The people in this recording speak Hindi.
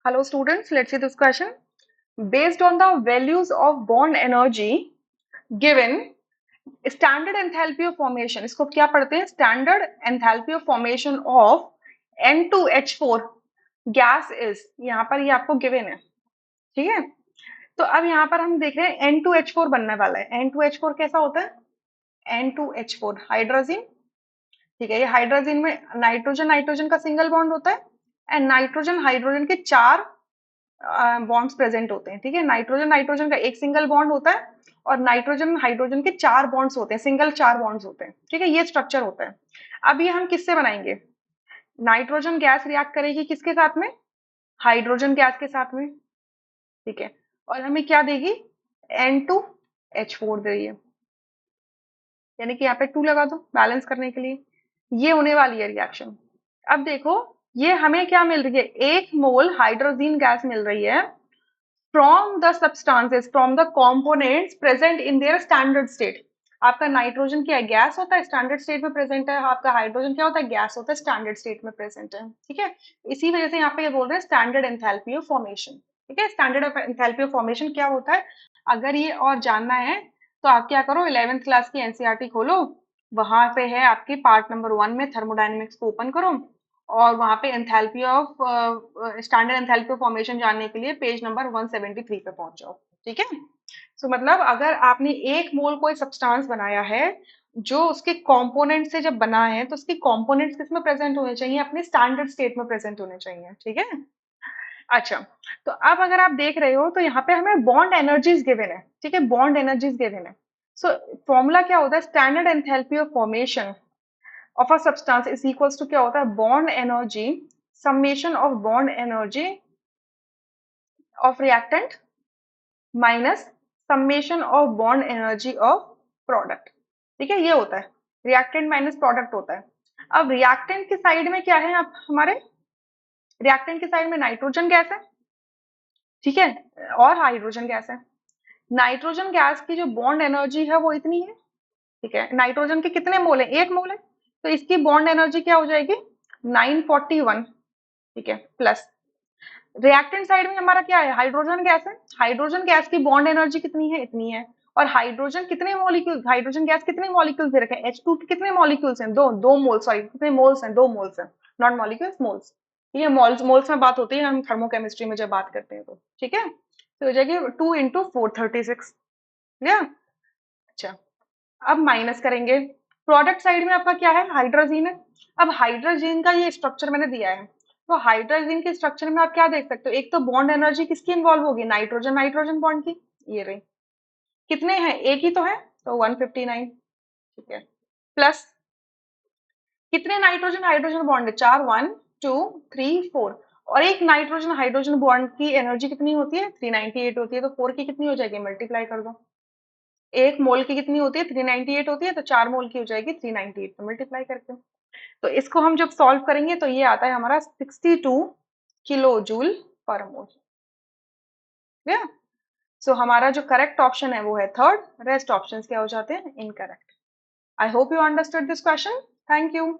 Hello students, let's see this question. Based on the values of bond energy given, standard enthalpy of formation, इसको क्या पढ़ते हैं? Standard enthalpy of formation of N2H4 gas is, यहाँ पर ये आपको given है, ठीक है? तो अब यहाँ पर हम देख रहे हैं N2H4 बनने वाला है। N2H4 कैसा होता है? N2H4 हाइड्रोजन, ठीक है? ये हाइड्रोजन में नाइट्रोजन नाइट्रोजन का सिंगल बॉन्ड होता है एंड नाइट्रोजन हाइड्रोजन के चार बॉन्ड्स प्रेजेंट होते हैं, ठीक है? नाइट्रोजन नाइट्रोजन का एक सिंगल बॉन्ड होता है और नाइट्रोजन हाइड्रोजन के चार बॉन्ड्स होते हैं, सिंगल चार बॉन्ड्स होते हैं, ठीक है? ये स्ट्रक्चर होता है। अब ये हम किससे बनाएंगे? नाइट्रोजन गैस रिएक्ट करेगी किसके साथ में? हाइड्रोजन गैस के साथ में, ठीक है? और हमें क्या देगी? N2H4 दे रही है, यानी कि यहाँ पे 2 लगा दो बैलेंस करने के लिए। ये होने वाली है रिएक्शन। अब देखो ये हमें क्या मिल रही है? 1 मोल हाइड्रोजन गैस मिल रही है from the substances, from the components present in their standard state. आपका नाइट्रोजन क्या है? गैस होता है, स्टैंडर्ड स्टेट में प्रेजेंट है। आपका हाइड्रोजन क्या होता है? गैस होता है, स्टैंडर्ड स्टेट में प्रेजेंट है, ठीक है? इसी वजह से यहाँ पे ये बोल रहे हैं स्टैंडर्ड एंथैल्पी ऑफ फॉर्मेशन, ठीक है? स्टैंडर्ड एंथैल्पी ऑफ फॉर्मेशन क्या होता है? अगर ये और जानना है तो आप क्या करो, 11th क्लास की एनसीईआरटी खोलो, वहां पे है आपकी पार्ट नंबर 1 में थर्मोडायनेमिक्स को ओपन करो और वहां पे enthalpy of standard enthalpy of formation जानने के लिए पेज नंबर 173 पे पहुंच जाओ, ठीक है? सो मतलब अगर आपने 1 मोल कोई सब्सटेंस बनाया है जो उसके कंपोनेंट से जब बना है तो उसके कंपोनेंट्स किस में प्रेजेंट होने चाहिए? अपने स्टैंडर्ड स्टेट में प्रेजेंट होने चाहिए, ठीक है? अच्छा, तो अब अगर आप देख रहे हो तो यहाँ पे हमें बॉन्ड एनर्जीज गिवन है, ठीक है? बॉन्ड एनर्जीज गिवन है। सो फॉर्मूला क्या होता है? Standard enthalpy of formation of a substance is equals to क्या होता है? Bond energy summation of bond energy of reactant minus summation of bond energy of product, ठीक है? ये होता है रिएक्टेंट माइनस प्रोडक्ट होता है। अब रिएक्टेंट की साइड में क्या है? अब हमारे रिएक्टेंट की साइड में नाइट्रोजन गैस है, ठीक है? और हाइड्रोजन गैस है। नाइट्रोजन गैस की जो बॉन्ड एनर्जी है वो इतनी है, ठीक है? नाइट्रोजन के कितने मोल है? 1 मोल है, तो इसकी बॉन्ड एनर्जी क्या हो जाएगी? 941, ठीक है? प्लस रिएक्टेंट साइड में हमारा क्या है? हाइड्रोजन गैस है। हाइड्रोजन गैस की बॉन्ड एनर्जी कितनी है? इतनी है। और हाइड्रोजन कितने मॉलिक्यूल, हाइड्रोजन गैस कितने मॉलिक्यूल्स दे रखे हैं? H2 के कितने मॉलिक्यूल्स हैं? दो मोल, सॉरी कितने मोल्स हैं? 2 मोल्स हैं, नॉट मॉलिक्यूल्स, मोल्स। ये मोल्स मोल्स में बात होती है हम थर्मोकेमिस्ट्री में जब बात करते हैं तो, ठीक है? तो हो जाएगी 2 इंटू 436, या अच्छा। अब माइनस करेंगे, प्रोडक्ट साइड में आपका क्या है? हाइड्रोजन है। अब हाइड्रोजन का ये स्ट्रक्चर मैंने दिया है, तो हाइड्रोजन के स्ट्रक्चर में आप क्या देख सकते हो? एक तो बॉन्ड एनर्जी किसकी इन्वॉल्व होगी? नाइट्रोजन नाइट्रोजन बॉन्ड की, ये रही। कितने हैं? एक ही तो है, तो 159, ठीक है? प्लस कितने नाइट्रोजन हाइड्रोजन बॉन्ड है? 4, 1 2 3 4। और एक नाइट्रोजन हाइड्रोजन बॉन्ड की एनर्जी कितनी होती है? 398 होती है, तो 4 की कितनी हो जाएगी? मल्टीप्लाई कर दो। 1 मोल की कितनी होती है? 398 होती है, तो 4 मोल की हो जाएगी 398, तो मल्टीप्लाई करके। तो इसको हम जब सॉल्व करेंगे तो ये आता है हमारा 62 किलो जूल पर मोल, या सो हमारा जो करेक्ट ऑप्शन है वो है थर्ड, रेस्ट ऑप्शंस क्या हो जाते हैं? Incorrect. I hope you understood this question. Thank you.